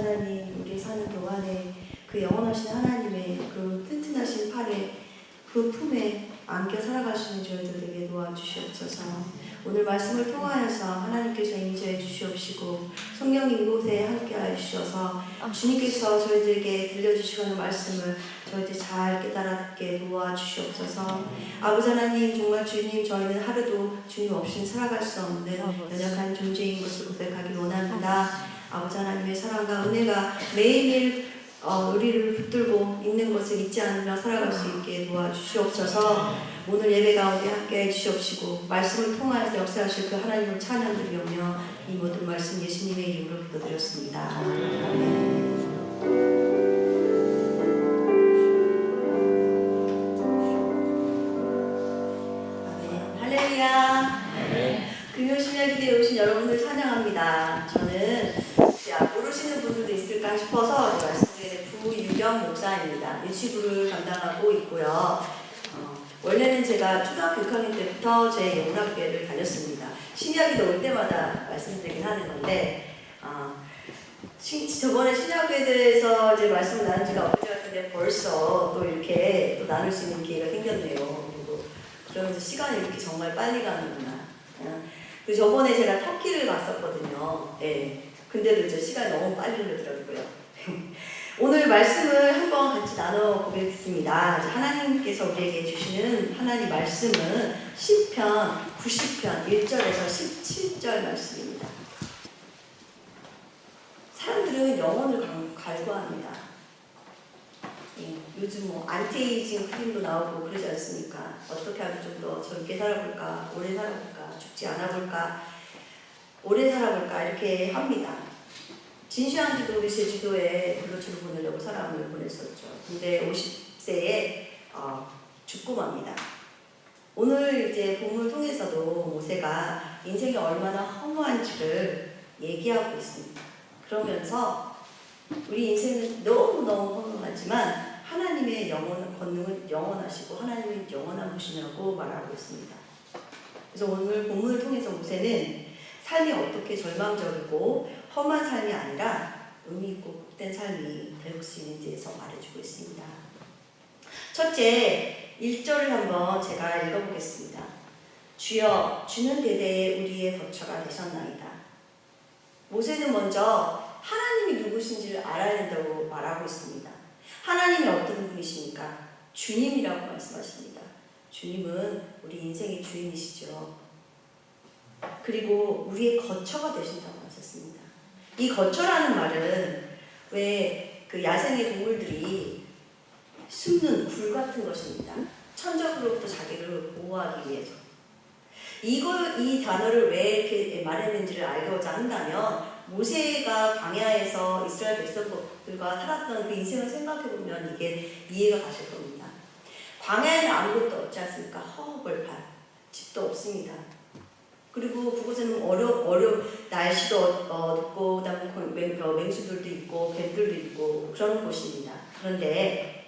하나님, 우리 사는 동안에 그 영원하신 하나님의 그 튼튼하신 팔에 그 품에 안겨 살아가시는 저희들 되게 도와주시옵소서. 오늘 말씀을 통하여서 하나님께서 임재해 주시옵시고 성령님 이곳에 함께하여 주셔서 주님께서 저희들에게 들려주시는 말씀을 저희들 잘 깨달아 듣게 도와주시옵소서. 아버지 하나님, 정말 주님, 저희는 하루도 주님 없이는 살아갈 수 없는 연약한 존재인 것을 고백하기 원합니다. 아버지 하나님의 사랑과 은혜가 매일매일 우리를 붙들고 있는 것을 잊지 않으며 살아갈 수 있게 도와주시옵소서. 오늘 예배 가운데 함께 해주시옵시고 말씀을 통하여서 역사하실 그 하나님을 찬양드리며 이 모든 말씀 예수님의 이름으로 기도드렸습니다. 아멘. 할렐루야. 금요 심야 기대에 오신 여러분들 찬양합니다. 저는 모르시는 분들도 있을까 싶어서 말씀드리는 부유경 목사입니다. 유치부를 담당하고 있고요. 원래는 제가 초등학교 6학년 때부터 제 영락교회를 다녔습니다. 심야기도 올 때마다 말씀드리긴 하는 건데 저번에 심야교회에서 이제 말씀을 나눈 지가 엊그제 같은데 벌써 또 이렇게 또 나눌 수 있는 기회가 생겼네요. 그리고 그러면서 시간이 이렇게 정말 빨리 가는구나. 그 저번에 제가 터키를 갔었거든요. 네. 근데도 이제 시간이 너무 빨리 흐르더라고요. 오늘 말씀을 한번 같이 나눠보겠습니다. 하나님께서 우리에게 주시는 하나님 말씀은 시편 90편 1절에서 17절 말씀입니다. 사람들은 영혼을 갈구합니다. 요즘 뭐 안티에이징 크림도 나오고 그러지 않습니까? 어떻게 하면 좀 더 젊게 살아볼까, 오래 살아볼까, 죽지 않아볼까, 오래 살아볼까 이렇게 합니다. 진시황지도 우리 제주도에 블루치를 보내려고 사람을 보냈었죠. 근데 50세에 죽고 맙니다. 오늘 이제 본문을 통해서도 모세가 인생이 얼마나 허무한지를 얘기하고 있습니다. 그러면서 우리 인생은 너무너무 허무하지만 하나님의 권능은 영원하시고 하나님은 영원한 분이라고 말하고 있습니다. 그래서 오늘 본문을 통해서 모세는 삶이 어떻게 절망적이고 험한 삶이 아니라 의미있고 복된 삶이 될 수 있는지에서 말해주고 있습니다. 첫째, 1절을 한번 제가 읽어보겠습니다. 주여, 주는 대대에 우리의 거처가 되셨나이다. 모세는 먼저 하나님이 누구신지를 알아야 된다고 말하고 있습니다. 하나님이 어떤 분이십니까? 주님이라고 말씀하십니다. 주님은 우리 인생의 주인이시죠. 그리고 우리의 거처가 되신다고 하셨습니다. 이 거처라는 말은 왜 그 야생의 동물들이 숨는 굴 같은 것입니다. 천적으로부터 자기를 보호하기 위해서. 이 단어를 왜 이렇게 말했는지를 알고자 한다면 모세가 광야에서 이스라엘 백성들과 살았던 그 인생을 생각해보면 이게 이해가 가실 겁니다. 광야에는 아무것도 없지 않습니까? 허허벌판, 집도 없습니다. 그리고 그곳에는 날씨도 덥고, 그다음에 맹수들도 있고, 뱀들도 있고, 그런 곳입니다. 그런데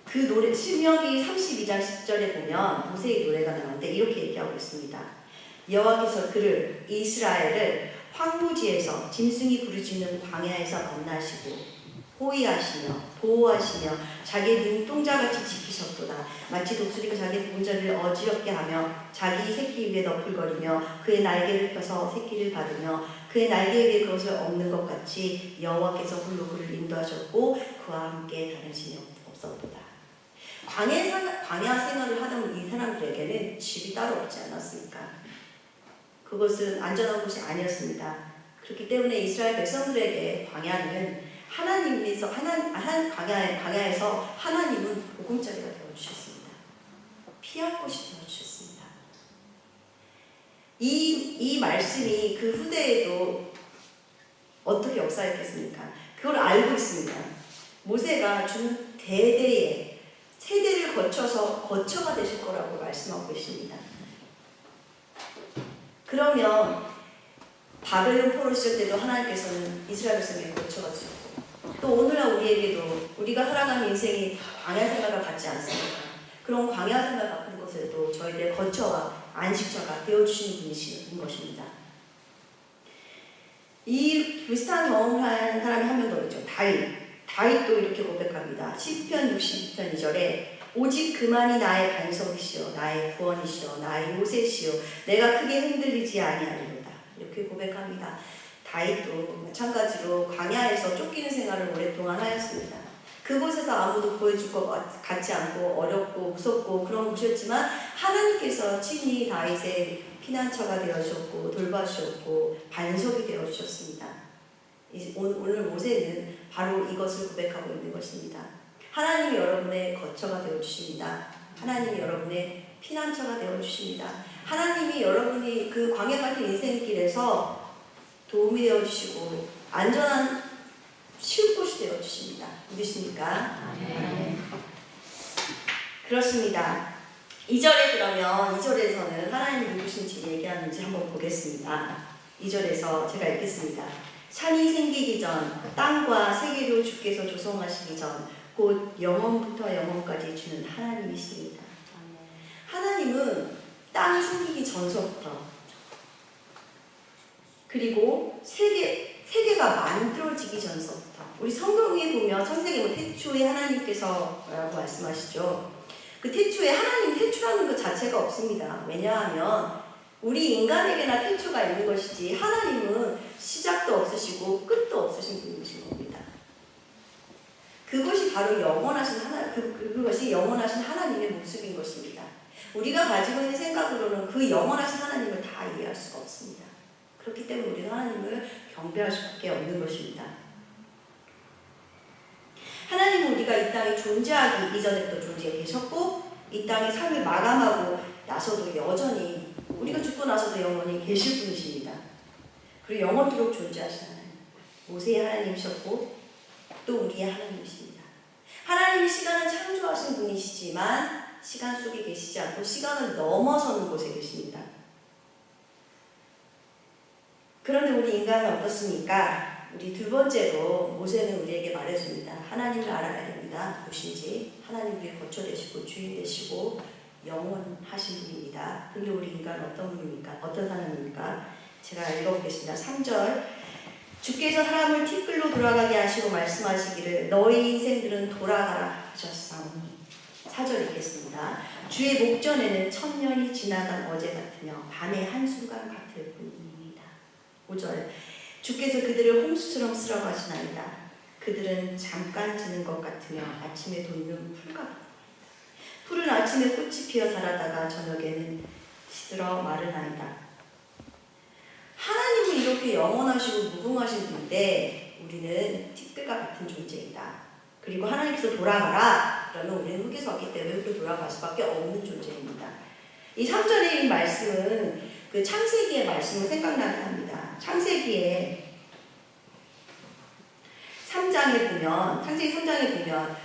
그 노래, 신명기 32장 10절에 보면 모세의 노래가 나오는데 이렇게 얘기하고 있습니다. 여호와께서 이스라엘을 황무지에서 짐승이 부르짖는 광야에서 만나시고, 호위하시며 보호하시며 자기의 눈동자같이 지키셨도다. 마치 독수리가 자기의 보금자리를 어지럽게 하며 자기 새끼 위에 너풀거리며 그의 날개를 펴서 새끼를 받으며 그의 날개 위에 그것을 엎는 것 같이 여호와께서 홀로 그를 인도하셨고 그와 함께 다른 신이 없었도다. 광야 생활을 하던 이 사람들에게는 집이 따로 없지 않았습니까? 그것은 안전한 곳이 아니었습니다. 그렇기 때문에 이스라엘 백성들에게 광야는 하나님께서 광야에서 하나님은 보금자리가 되어주셨습니다. 피할 곳이 되어주셨습니다. 이 말씀이 그 후대에도 어떻게 역사했겠습니까? 그걸 알고 있습니다. 모세가 주는 대대의 세대를 거쳐서 거처가 되실 거라고 말씀하고 계십니다. 그러면 바벨론 포로 시절 때도 하나님께서는 이스라엘 백성에게 거처가 되셨고 또 오늘날 우리에게도 우리가 살아가는 인생이 광야 생활과 같지 않습니까? 그런 광야 생활 같은 곳에도 저희들의 거처와 안식처가 되어주시는 분이신 것입니다. 이 비슷한 경험한 사람이 한 명 더 있죠. 다윗도 이렇게 고백합니다. 시편 62편 2절에 오직 그만이 나의 반석이시여 나의 구원이시여 나의 요새시여 내가 크게 흔들리지 아니하리로다. 이렇게 고백합니다. 다윗도 마찬가지로 광야에서 쫓기는 생활을 오랫동안 하였습니다. 그곳에서 아무도 보여줄 것 같지 않고 어렵고 무섭고 그런 곳이었지만 하나님께서 친히 다윗의 피난처가 되어주셨고 돌봐주셨고 반석이 되어주셨습니다. 오늘 모세는 바로 이것을 고백하고 있는 것입니다. 하나님이 여러분의 거처가 되어주십니다. 하나님이 여러분의 피난처가 되어주십니다. 하나님이 여러분이 그 광야 같은 인생길에서 도움이 되어주시고 안전한 쉬운 곳이 되어주십니다. 믿으십니까? 네. 그렇습니다. 2절에 그러면 2절에서는 하나님이 누구신지 얘기하는지 한번 보겠습니다. 2절에서 제가 읽겠습니다. 산이 생기기 전 땅과 세계도 주께서 조성하시기 전 곧 영원부터 영원까지 주는 하나님이십니다. 하나님은 땅이 생기기 전서부터 그리고 세계가 만들어지기 전서부터 우리 성경에 보면 창세기 태초에 하나님께서 라고 말씀하시죠. 그 태초에 하나님 태초라는 것 자체가 없습니다. 왜냐하면 우리 인간에게나 태초가 있는 것이지 하나님은 시작도 없으시고 끝도 없으신 분이신 겁니다. 그것이 바로 영원하신 그것이 영원하신 하나님의 모습인 것입니다. 우리가 가지고 있는 생각으로는 그 영원하신 하나님을 다 이해할 수가 없습니다. 그렇기 때문에 우리는 하나님을 경배할 수밖에 없는 것입니다. 하나님은 우리가 이 땅에 존재하기 이전에도 존재해 계셨고 이 땅의 삶을 마감하고 나서도 여전히 우리가 죽고 나서도 영원히 계실 분이십니다. 그리고 영원토록 존재하신 하나님, 모세의 하나님이셨고 또 우리의 하나님이십니다. 하나님이 시간을 창조하신 분이시지만 시간 속에 계시지 않고 시간을 넘어서는 곳에 계십니다. 그런데 우리 인간은 어떻습니까? 우리 두 번째로 모세는 우리에게 말해줍니다. 하나님을 알아야 됩니다. 무엇인지 하나님 우리의 거처 되시고 주인 되시고 영원하신 분입니다. 근데 우리 인간은 어떤 분입니까? 어떤 사람입니까? 제가 읽어보겠습니다. 3절 주께서 사람을 티끌로 돌아가게 하시고 말씀하시기를 너희 인생들은 돌아가라 하셨사오니 4절 읽겠습니다. 주의 목전에는 천년이 지나간 어제 같으며 밤의 한순간 같을 뿐입니다. 5절 주께서 그들을 홍수처럼 쓸어가시나이다. 그들은 잠깐 지는 것 같으며 아침에 돋는 풀과 같다. 풀은 아침에 꽃이 피어 자라다가 저녁에는 시들어 마르나이다. 하나님은 이렇게 영원하시고 무궁하신 분인데 우리는 티끌과 같은 존재이다. 그리고 하나님께서 돌아가라 그러면 우리는 흙에서 왔기 때문에 흙으로 돌아갈 수밖에 없는 존재입니다. 이 3절의 이 말씀은 그 창세기의 말씀을 생각나게 합니다. 창세기 3장에 보면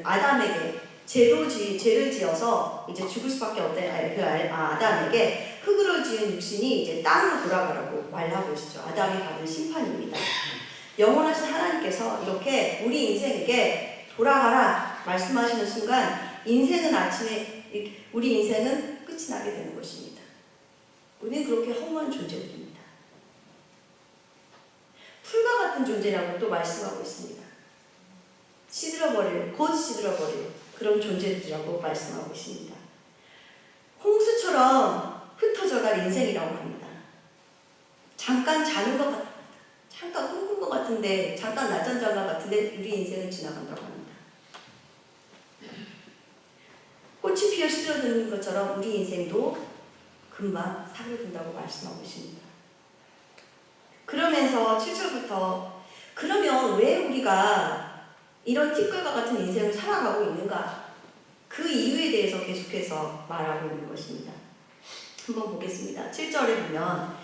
아담에게 죄를 지어서 이제 죽을 수밖에 없던 아담에게 흙으로 지은 육신이 이제 땅으로 돌아가라고 말하고 있죠. 아담이 받은 심판입니다. 영원하신 하나님께서 이렇게 우리 인생에게 돌아가라 말씀하시는 순간 우리 인생은 끝이 나게 되는 것입니다. 우리는 그렇게 허무한 존재들입니다. 풀과 같은 존재라고 또 말씀하고 있습니다. 곧 시들어버릴 그런 존재들이라고 말씀하고 있습니다. 홍수처럼 흩어져갈 인생이라고 합니다. 잠깐 자는 것 같습니다. 잠깐 꿈꾼 것 같은데, 잠깐 낮잠 잔 것 같은데 우리 인생은 지나간다고 합니다. 꽃이 피어 시들어드는 것처럼 우리 인생도 금방 사라진다고 말씀하고 있습니다. 그러면서 7절부터 그러면 왜 우리가 이런 티끌과 같은 인생을 살아가고 있는가? 그 이유에 대해서 계속해서 말하고 있는 것입니다. 한번 보겠습니다. 7절에 보면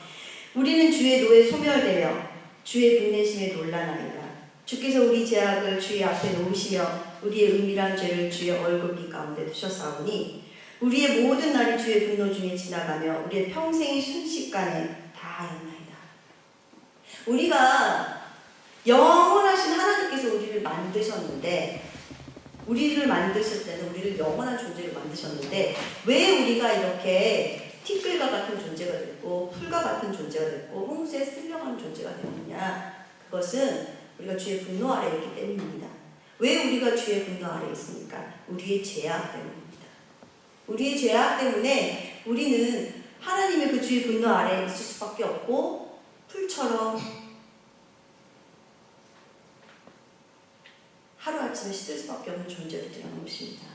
우리는 주의 노에 소멸되며 주의 분내심에 놀라나이다. 주께서 우리 죄악을 주의 앞에 놓으시며 우리의 은밀한 죄를 주의 얼굴빛 가운데 두셨사오니 우리의 모든 날이 주의 분노 중에 지나가며 우리의 평생이 순식간에 다하였나이다. 우리가 영원하신 하나님께서 우리를 만드셨는데 우리를 만드실 때는 우리를 영원한 존재로 만드셨는데 왜 우리가 이렇게 티끌과 같은 존재가 됐고 풀과 같은 존재가 됐고 홍수에 쓸려가는 존재가 되느냐? 그것은 우리가 주의 분노 아래에 있기 때문입니다. 왜 우리가 주의 분노 아래에 있습니까? 우리의 죄악 때문입니다. 우리의 죄악 때문에 우리는 하나님의 그 주의 분노 아래에 있을 수밖에 없고 풀처럼 하루아침에 시들 수밖에 없는 존재들이라는 것입니다.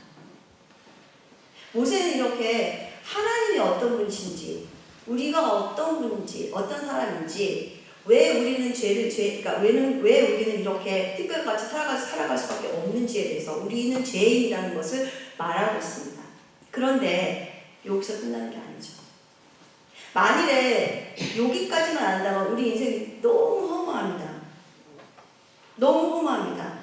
모세는 이렇게 하나님이 어떤 분이신지, 우리가 어떤 분인지, 어떤 사람인지, 왜 우리는 그러니까 왜 우리는 이렇게 티끌같이 살아갈 수밖에 없는지에 대해서 우리는 죄인이라는 것을 말하고 있습니다. 그런데 여기서 끝나는 게 아니죠. 만일에 여기까지만 안다면 우리 인생이 너무 허무합니다. 너무 허무합니다.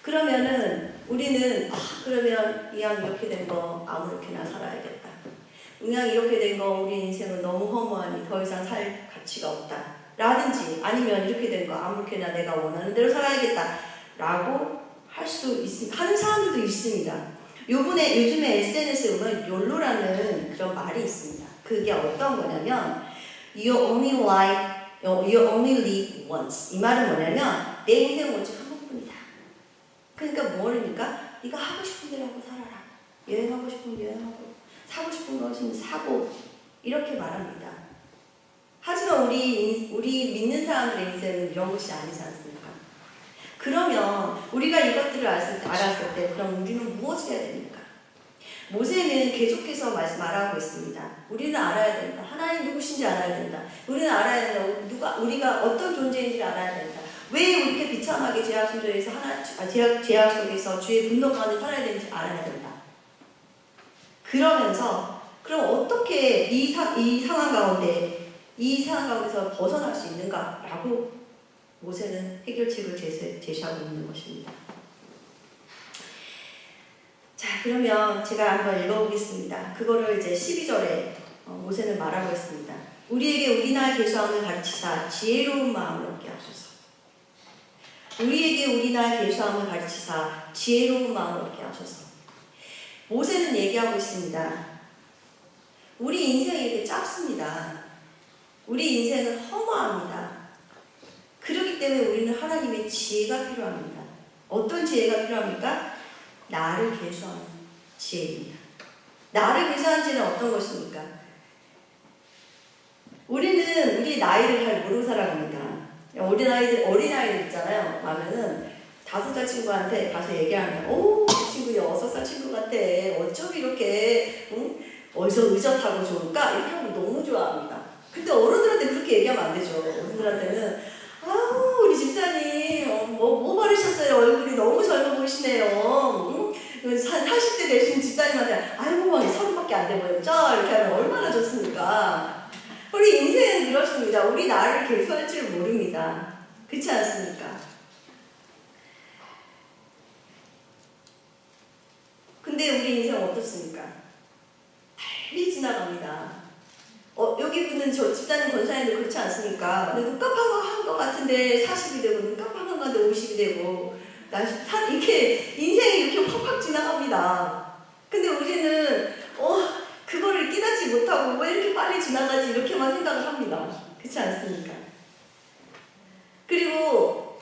그러면은 우리는 그러면 이왕 이렇게 된 거 아무렇게나 살아야겠다. 그냥 이렇게 된 거 우리 인생은 너무 허무하니 더 이상 살 가치가 없다. 라든지 아니면 이렇게 된 거 아무렇게나 내가 원하는 대로 살아야겠다. 라고 하는 사람들도 있습니다. 요즘에 SNS에 보면 욜로라는 그런 말이 있습니다. 그게 어떤 거냐면 You only live once. 이 말은 뭐냐면 내 인생은 오직 한 번뿐이다. 그러니까 뭐입니까? 네가 하고 싶은 대로 하고 살아라. 여행하고 싶으면 여행하고 사고 싶은 것은 사고 이렇게 말합니다. 하지만 우리 믿는 사람들의 인생은 이런 것이 아니지 않습니까? 그러면 우리가 이것들을 알았을 때 그럼 우리는 무엇을 해야 됩니까? 모세는 계속해서 말하고 있습니다. 우리는 알아야 된다. 하나님 누구신지 알아야 된다. 우리는 알아야 된다. 우리가 어떤 존재인지를 알아야 된다. 왜 이렇게 비참하게 죄악 속에서 주의 분노 가운데 살아야 되는지 알아야 된다. 그러면서 그럼 어떻게 이 상황 가운데서 벗어날 수 있는가라고 모세는 해결책을 제시하고 있는 것입니다. 자, 그러면 제가 한번 읽어보겠습니다. 그거를 이제 12절에 모세는 말하고 있습니다. 우리에게 우리나라 계수함을 가르치사 지혜로운 마음을 얻게 하소서. 우리에게 우리나라 계수함을 가르치사 지혜로운 마음을 얻게 하소서. 모세는 얘기하고 있습니다. 우리 인생이 이렇게 짧습니다. 우리 인생은 허무합니다. 그렇기 때문에 우리는 하나님의 지혜가 필요합니다. 어떤 지혜가 필요합니까? 나를 계수하는 지혜입니다. 나를 계수하는 지혜는 어떤 것입니까? 우리는 우리 나이를 잘 모르고 살아갑니다. 어린아이들 있잖아요. 하면은 5살 친구한테 가서 얘기하면 그 친구 6살 친구 같아. 어쩜 이렇게 어디서 의젓하고 좋을까? 이렇게 하면 너무 좋아합니다. 근데 어른들한테 그렇게 얘기하면 안 되죠. 어른들한테는 우리 집사님 뭐 바르셨어요? 얼굴이 너무 젊어 보이시네요. 40대 되신 집사님한테 아이고 30밖에 안 돼 보였죠? 이렇게 하면 얼마나 좋습니까? 우리 인생은 그렇습니다. 우리 나를 계수할 줄 모릅니다. 그렇지 않습니까? 근데 우리 인생 어떻습니까? 달리 지나갑니다. 여기 분은 저 집사님 권사님도 그렇지 않습니까? 눈 깜빡한 것 같은데 40이 되고 눈 깜빡한 것 같은데 50이 되고 이렇게 인생이 이렇게 확확 지나갑니다. 근데 우리는 그거를 깨닫지 못하고 왜 이렇게 빨리 지나가지 이렇게만 생각을 합니다. 그렇지 않습니까? 그리고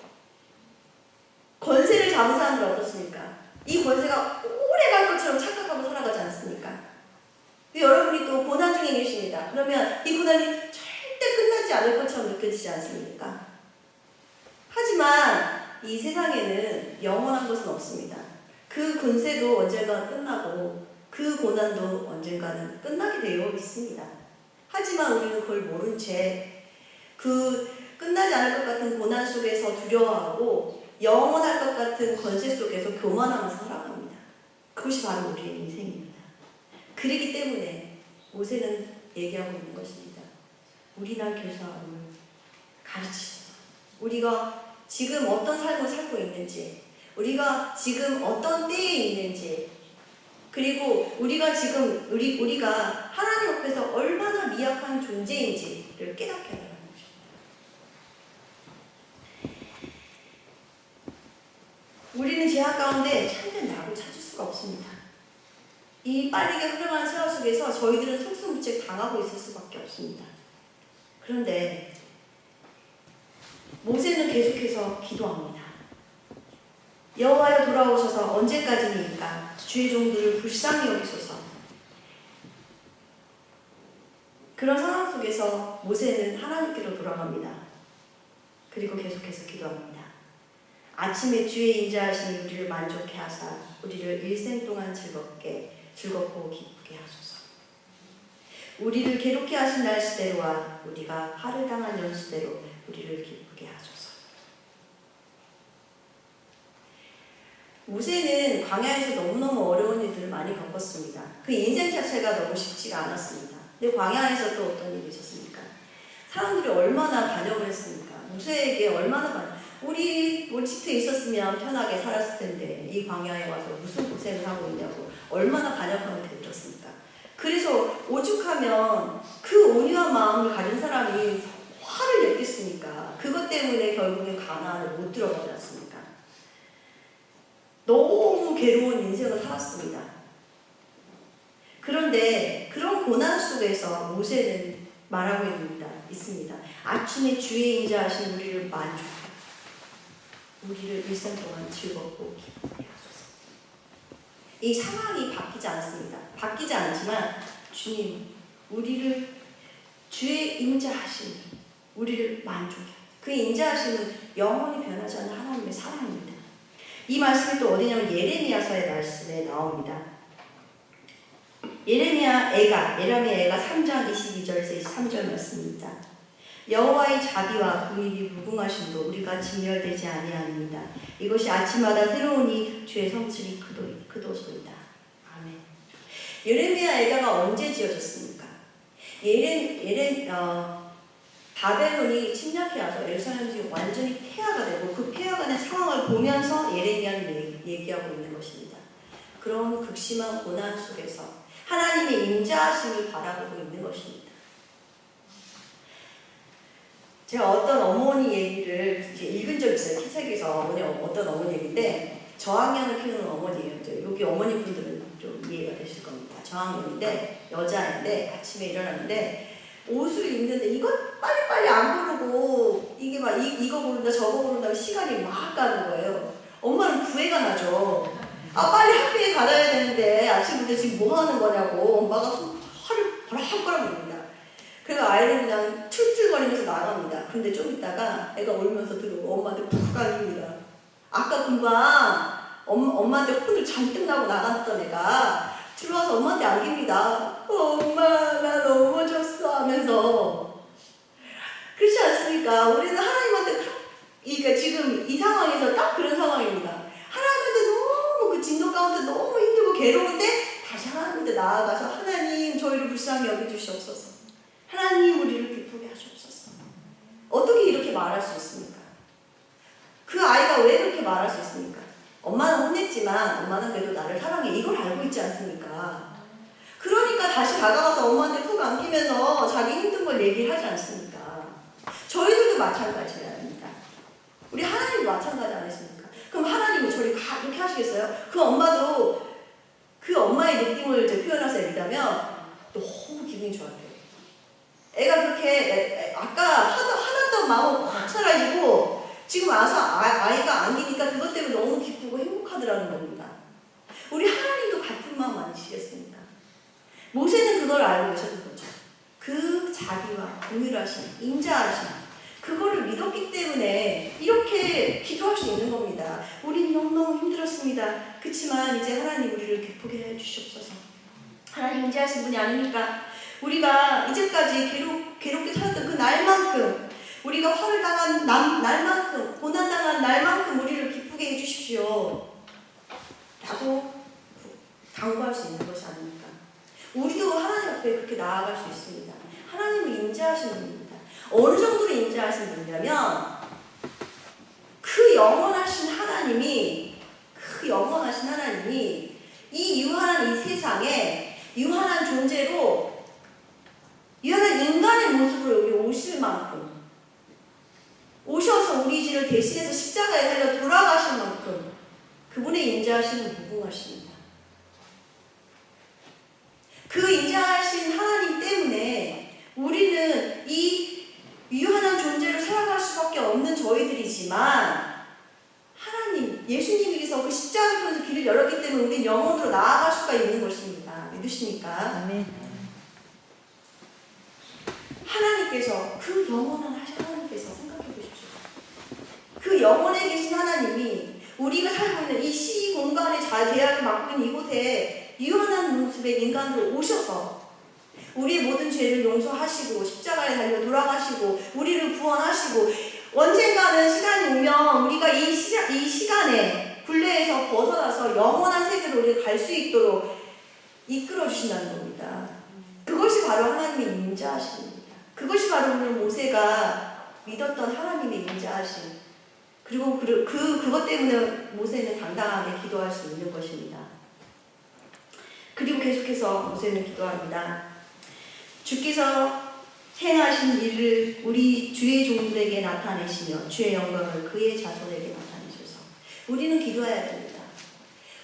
권세를 잡은 사람들 어떻습니까? 이 권세가 오래 갈 것처럼 착각하고 살아가지 않습니까? 여러분이 또 고난 중에 계십니다. 그러면 이 고난이 절대 끝나지 않을 것처럼 느껴지지 않습니까? 하지만 이 세상에는 영원한 것은 없습니다. 그 권세도 언젠가 끝나고 그 고난도 언젠가는 끝나게 되어 있습니다. 하지만 우리는 그걸 모른 채 그 끝나지 않을 것 같은 고난 속에서 두려워하고 영원할 것 같은 권세 속에서 교만하면서 살아갑니다. 그것이 바로 우리의 인생입니다. 그렇기 때문에 모세는 얘기하고 있는 것입니다. 우리날 교사함을 가르치소서. 우리가 지금 어떤 삶을 살고 있는지, 우리가 지금 어떤 때에 있는지, 그리고 우리가 지금 우리가 하나님 앞에서 얼마나 미약한 존재인지를 깨닫게 하라는 것입니다. 우리는 죄악 가운데 참된 낙을 찾을 수가 없습니다. 이 빠르게 흘러가는 세월 속에서 저희들은 속수무책 손부책 당하고 있을 수밖에 없습니다. 그런데 모세는 계속해서 기도합니다. 여호와여 돌아오셔서 언제까지니까 주의 종들을 불쌍히 여기소서. 그런 상황 속에서 모세는 하나님께로 돌아갑니다. 그리고 계속해서 기도합니다. 아침에 주의 인자하심이 우리를 만족해 하사 우리를 일생 동안 즐겁고 기쁘게 하소서. 우리를 괴롭게 하신 날 시대로와 우리가 화를 당한 연수대로 우리를 기쁘게 하소서. 모세는 광야에서 너무너무 어려운 일들을 많이 겪었습니다. 그 인생 자체가 너무 쉽지가 않았습니다. 근데 광야에서 또 어떤 일이 있었습니까? 사람들이 얼마나 반역을 했습니까? 모세에게 얼마나 우리 원치트에 있었으면 편하게 살았을 텐데 이 광야에 와서 무슨 고생을 하고 있냐고 얼마나 반역하면 되들었습니까? 그래서 오죽하면 그 온유한 마음을 가진 사람이 화를 냈겠습니까? 그것 때문에 결국엔 가나안을 못 들어가지 않습니까? 너무 괴로운 인생을 살았습니다. 그런데 그런 고난 속에서 모세는 말하고 있습니다. 아침에 주의 인자하신 우리를 만족해 우리를 일생 동안 즐겁고 기쁘게 하소서. 이 상황이 바뀌지 않습니다. 바뀌지 않지만 주님 우리를 주의 인자하심 우리를 만족해. 그 인자하심은 영원히 변하지 않는 하나님의 사랑입니다. 이 말씀이 또 어디냐면 예레미야서의 말씀에 나옵니다. 예레미야의 애가 3장 22절에서 23절 말씀입니다. 여호와의 자비와 긍휼이 무궁하심도 우리가 진멸되지 아니합니다. 이것이 아침마다 새로우니 주의 성실이 크도소이다. 아멘. 예레미야 애가가 언제 지어졌습니까? 바벨론이 침략해 와서 예루살렘이 완전히 폐하가 되고 그 폐하가 된 상황을 보면서 예레미야는 얘기하고 있는 것입니다. 그런 극심한 고난 속에서 하나님의 인자하심을 바라보고 있는 것입니다. 제가 어떤 어머니 얘기를 읽은 적 있어요. 키책에서 어떤 어머니 얘기인데 저학년을 키우는 어머니예요. 여기 어머니분들은 좀 이해가 되실 겁니다. 저학년인데 여자인데 아침에 일어났는데 옷을 입는데 이거 빨리빨리 안 고르고 이게 막 이거 고른다 저거 고른다 시간이 막 가는 거예요. 엄마는 구애가 나죠. 아 빨리 학교에 가야 되는데 아침부터 지금 뭐 하는 거냐고 엄마가 화를 버럭버럭 냅니다. 그래서 아이는 그냥 툴툴거리면서 나갑니다. 근데 좀 있다가 애가 울면서 들어오고 엄마한테 푹 안깁니다. 아까 금방 엄마한테 혼을 잔뜩 나고 나갔던 애가 들어와서 엄마한테 안깁니다. 엄마 나 넘어졌어 하면서. 그렇지 않습니까? 우리는 하나님한테 그러니까 지금 이 상황에서 딱 그런 상황입니다. 하나님한테 너무 그 진노 가운데 너무 힘들고 괴로운데 다시 하나님한테 나아가서 하나님 저희를 불쌍히 여겨주시옵소서. 하나님 우리를 기쁘게 하시옵소서. 어떻게 이렇게 말할 수 있습니까? 그 아이가 왜 그렇게 말할 수 있습니까? 엄마는 혼냈지만 엄마는 그래도 나를 사랑해. 이걸 알고 있지 않습니까? 그러니까 다시 다가가서 엄마한테 푹 안기면서 자기 힘든 걸 얘기를 하지 않습니까? 저희들도 마찬가지입니다. 우리 하나님도 마찬가지 아니십니까? 그럼 하나님이 저를 이렇게 하시겠어요? 그 엄마도 그 엄마의 느낌을 표현해서 얘기하면 너무 기분이 좋았대요. 애가 그렇게 아까 하나도 마음을 꽉 살아지고 지금 와서 아이가 안기니까 그것 때문에 너무 기쁘고 행복하더라는 겁니다. 우리 하나님도 같은 마음 아니시겠습니까? 모세는 그걸 알고 계셨던 거죠. 그 자비와 긍휼하심, 인자하심 그거를 믿었기 때문에 이렇게 기도할 수 있는 겁니다. 우리는 너무너무 힘들었습니다. 그렇지만 이제 하나님 우리를 기쁘게 해주시옵소서. 하나님 인자하신 분이 아닙니까? 우리가 이제까지 괴롭게 살았던 그 날만큼 우리가 화를 당한 날만큼 고난당한 날만큼 우리를 기쁘게 해주십시오 라고 당부할 수 있는 것이 아닙니까? 우리도 하나님 앞에 그렇게 나아갈 수 있습니다. 하나님은 인자하신 분입니다. 어느 정도로 인자하신 분이냐면 그 영원하신 하나님이 이 유한한 이 세상에 유한한 존재로 유한한 인간의 모습으로 여기 오실 만큼 오셔서 우리 죄를 대신해서 십자가에 달려 돌아가신 만큼 그분의 인자하심은 무궁하십니다. 그 인자하신 하나님 때문에 우리는 이 유한한 존재로 살아갈 수밖에 없는 저희들이지만 하나님, 예수님께서 그 십자가를 통해서 길을 열었기 때문에 우리는 영원으로 나아갈 수가 있는 것입니다. 믿으십니까? 아멘. 하나님께서, 그 영원한 하나님께서 생각해 보십시오. 그 영원에 계신 하나님이 우리가 살고 있는 이 시공간의 제약을 맡고 있는 이곳에 유한한 모습의 인간으로 오셔서 우리의 모든 죄를 용서하시고 십자가에 달려 돌아가시고 우리를 구원하시고 언젠가는 시간이 오면 우리가 이 시간에 굴레에서 벗어나서 영원한 세계로 우리가 갈 수 있도록 이끌어 주신다는 겁니다. 그것이 바로 하나님의 인자하심입니다. 그것이 바로 오늘 모세가 믿었던 하나님의 인자하심. 그리고 그것 때문에 모세는 당당하게 기도할 수 있는 것입니다. 그리고 계속해서 모세는 기도합니다. 주께서 행하신 일을 우리 주의 종들에게 나타내시며 주의 영광을 그의 자손에게 나타내소서. 우리는 기도해야 됩니다.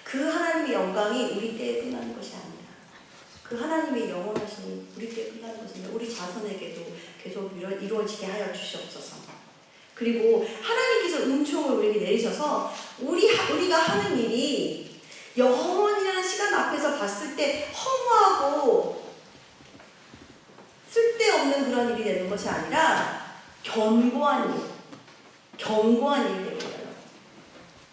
그 하나님의 영광이 우리 때에 끝나는 것이 아닙니다. 그 하나님의 영원하심이 우리 때에 끝나는 것입니다. 우리 자손에게도 계속 이루어지게 하여 주시옵소서. 그리고 하나님께서 은총을 우리에게 내리셔서 우리가 하는 일이 영원이라는 시간 앞에서 봤을 때 허무하고 쓸데없는 그런 일이 되는 것이 아니라 견고한 일이 되는 거예요.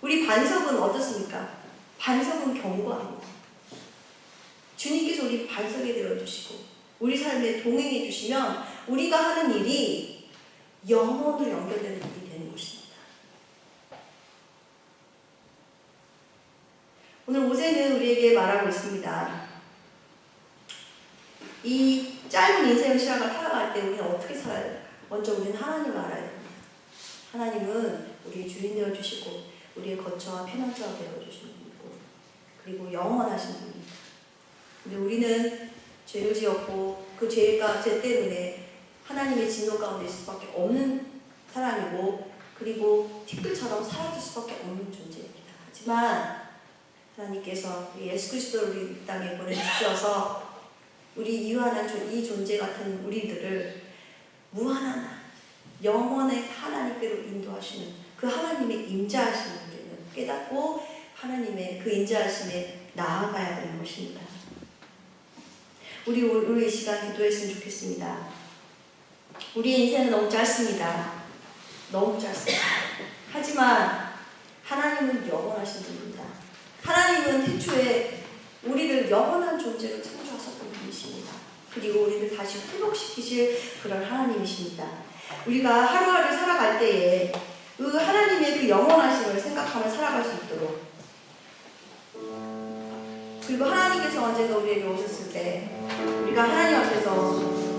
우리 반석은 어떻습니까? 반석은 견고합니다. 주님께서 우리 반석이 되어주시고 우리 삶에 동행해 주시면 우리가 하는 일이 영원으로 연결되는 일이 되는 것입니다. 오늘 모세는 우리에게 말하고 있습니다. 이 짧은 인생을 살아갈 때 우리는 어떻게 살아야 될까? 먼저 우리는 하나님을 알아야 됩니다. 하나님은 우리의 주인 되어주시고 우리의 거처와 피난처가 되어주시는 분이고 그리고 영원하신 분입니다. 근데 우리는 죄를 지었고 그 죄 때문에 하나님의 진노 가운데 있을 수밖에 없는 사람이고 그리고 티끌처럼 사라질 수밖에 없는 존재입니다. 하지만 하나님께서 예수 그리스도를 우리 땅에 보내주셔서 우리 유한한 이 존재 같은 우리들을 무한한 영원의 하나님께로 인도하시는 그 하나님의 인자하심을 우리는 깨닫고 하나님의 그 인자하심에 나아가야 되는 것입니다. 우리 오늘 이 시간 기도했으면 좋겠습니다. 우리의 인생은 너무 짧습니다. 너무 짧습니다. 하지만 하나님은 영원하신 분입니다. 하나님은 태초에 우리를 영원한 존재로 창조하셨던 분이십니다. 그리고 우리를 다시 회복시키실 그런 하나님이십니다. 우리가 하루하루 살아갈 때에 그 하나님의 그 영원하심을 생각하며 살아갈 수 있도록 그리고 하나님께서 언젠가 우리에게 오셨을 때 우리가 하나님 앞에서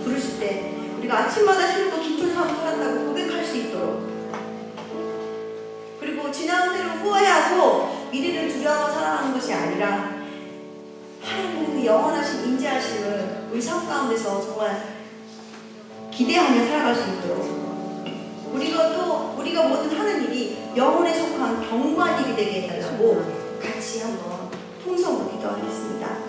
부르실 때 우리가 아침마다 새롭고 깊은 삶을 살았다고 고백할 수 있도록 그리고 지나온 새로 후회하고 미래를 두려워 살아가는 것이 아니라 하나님의 그 영원하신 인자하심을 우리 삶 가운데서 정말 기대하며 살아갈 수 있도록 우리가 모든 하는 일이 영혼에 속한 견고한 일이 되게 해달라고 같이 한번 통성으로 기도하겠습니다.